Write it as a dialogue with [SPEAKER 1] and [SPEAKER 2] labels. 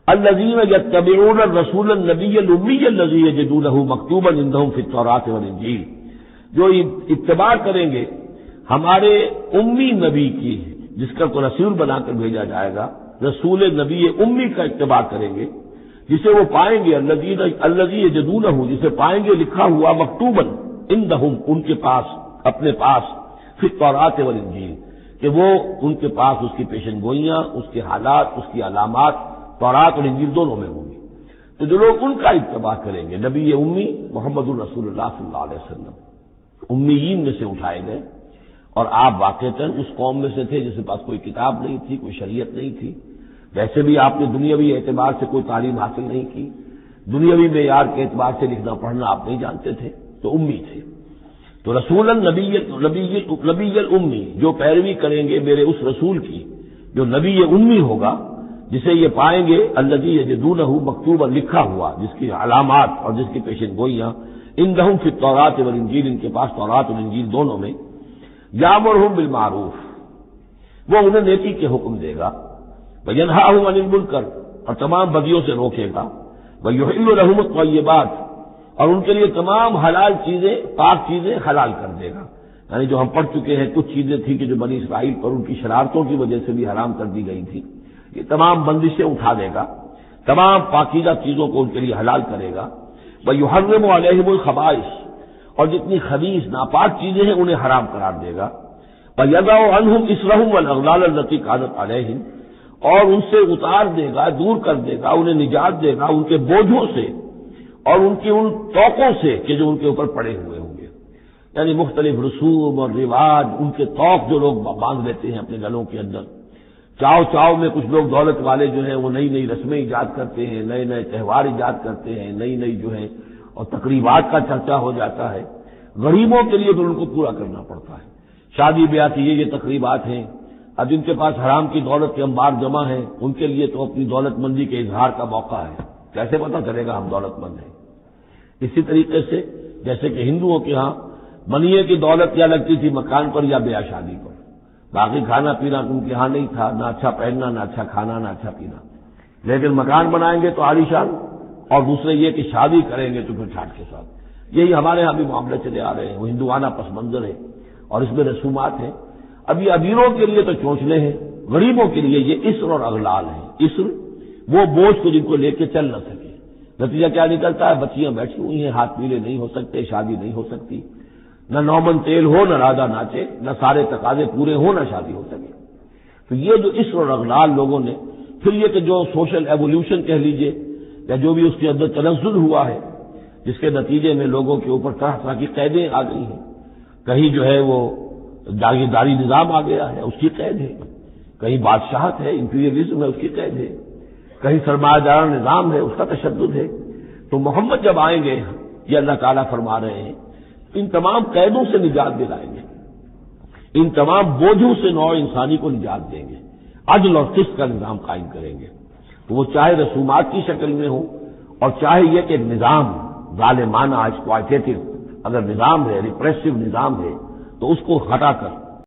[SPEAKER 1] الذین یتبعون الرسول النبی الامی الذی یجدونہ مکتوبا عندہم فی التوراۃ والانجیل، جو اتباع کریں گے ہمارے امی نبی کی، جس کا کو رسول بنا کر بھیجا جائے گا، رسول نبی امی کا اتباع کریں گے، جسے وہ پائیں گے الذی یجدونہ، جسے پائیں گے لکھا ہوا مکتوبا عندہم، ان کے پاس، اپنے پاس، فی التوراۃ والانجیل، کہ وہ ان کے پاس اس کی پیشن گوئیاں، اس کے حالات، اس کی علامات تورات اور انجیل دونوں میں ہوں گی۔ تو جو لوگ ان کا اتباع کریں گے، نبی امی محمد الرسول اللہ صلی اللہ علیہ وسلم امیین میں سے اٹھائے گئے، اور آپ واقعتاً اس قوم میں سے تھے جس کے پاس کوئی کتاب نہیں تھی، کوئی شریعت نہیں تھی، ویسے بھی آپ نے دنیاوی اعتبار سے کوئی تعلیم حاصل نہیں کی، دنیاوی معیار کے اعتبار سے لکھنا پڑھنا آپ نہیں جانتے تھے، تو امی تھے۔ تو رسول نبی الامی، جو پیروی کریں گے میرے اس رسول کی جو نبی امی ہوگا، جسے یہ پائیں گے الذی یجدونہ مکتوبا، لکھا ہوا، جس کی علامات اور جس کی پیشن گوئیاں عندہم فی التوراۃ والانجیل، ان کے پاس تورات اور انجیل دونوں میں، یامرہم بالمعروف، وہ انہیں نیکی کے حکم دے گا، وینہاہم عن المنکر، اور تمام بدیوں سے روکے گا، ویحل لہم الطیبات، اور ان کے لیے تمام حلال چیزیں، پاک چیزیں حلال کر دے گا۔ یعنی جو ہم پڑھ چکے ہیں، کچھ چیزیں تھیں کہ جو بنی اسرائیل پر ان کی شرارتوں کی وجہ سے بھی حرام کر دی گئی تھی، یہ تمام بندشیں اٹھا دے گا، تمام پاکیزہ چیزوں کو ان کے لیے حلال کرے گا۔ وَيُحَرِّمُ عَلَيْهِمُ الْخَبَائِثَ، اور جتنی خبیث ناپاک چیزیں ہیں انہیں حرام قرار دے گا۔ وَيَضَعُ عَنْهُمْ إِصْرَهُمْ وَالْأَغْلَالَ الَّتِي كَانَتْ عَلَيْهِمْ، اور ان سے اتار دے گا، دور کر دے گا، انہیں نجات دے گا ان کے بوجھوں سے اور ان کی ان توقوں سے کہ جو ان کے اوپر پڑے ہوئے ہوں گے۔ یعنی مختلف رسوم اور رواج، ان کے توق جو لوگ باندھ لیتے ہیں اپنے گلوں کے اندر، چاؤ چاؤ میں کچھ لوگ دولت والے جو ہیں وہ نئی نئی رسمیں ایجاد کرتے ہیں، نئے نئے تہوار ایجاد کرتے ہیں، نئی نئی جو ہے اور تقریبات کا چرچا ہو جاتا ہے۔ غریبوں کے لیے تو ان کو پورا کرنا پڑتا ہے، شادی بیاہ کی یہ تقریبات ہیں۔ اب جن کے پاس حرام کی دولت کے انبار جمع ہیں، ان کے لیے تو اپنی دولت مندی کے اظہار کا موقع ہے، کیسے پتہ چلے گا ہم دولت مند ہیں۔ اسی طریقے سے جیسے کہ ہندوؤں کے ہاں منیے کی دولت یا لگتی تھی مکان پر یا بیاہ شادی پر، باقی کھانا پینا ان کے ہاں نہیں تھا، نہ اچھا پہننا، نہ اچھا کھانا، نہ اچھا پینا، لیکن مکان بنائیں گے تو عالیشان، اور دوسرے یہ کہ شادی کریں گے تو پھر ٹھاٹ کے ساتھ۔ یہی ہمارے ہاں بھی معاملے چلے آ رہے ہیں، وہ ہندوانہ پس منظر ہے اور اس میں رسومات ہیں۔ اب یہ امیروں کے لیے تو چونچلے ہیں، غریبوں کے لیے یہ اسر اور اغلال ہیں۔ اسر وہ بوجھ کو جن کو لے کے چل نہ سکے، نتیجہ کیا نکلتا ہے؟ بچیاں بیٹھی ہوئی ہیں، ہاتھ پیلے نہیں ہو سکتے، شادی نہیں ہو سکتی، نہ نومن تیل ہو، نہ راجا ناچے، نہ سارے تقاضے پورے ہوں، نہ شادی ہو سکے۔ تو یہ جو اسر اور اغلال لوگوں نے، پھر یہ کہ جو سوشل ایوولوشن کہہ لیجئے یا جو بھی اس کے اندر تنزل ہوا ہے، جس کے نتیجے میں لوگوں کے اوپر طرح طرح کی قیدیں آ گئی ہیں، کہیں جو ہے وہ جاگیرداری نظام آ گیا ہے، اس کی قید ہے، کہیں بادشاہت ہے، امپیریلزم ہے، اس کی قید ہے، کہیں سرمایہ دارانہ نظام ہے، اس کا تشدد ہے۔ تو محمد جب آئیں گے، یہ اللہ تعالیٰ فرما رہے ہیں، ان تمام قیدوں سے نجات دلائیں گے، ان تمام بوجھوں سے نوع انسانی کو نجات دیں گے، عدل اور قسط کا نظام قائم کریں گے۔ تو وہ چاہے رسومات کی شکل میں ہو، اور چاہے یہ کہ نظام ظالمانہ ایکسپلائٹیٹو اگر نظام ہے، ریپریسو نظام ہے، تو اس کو ہٹا کر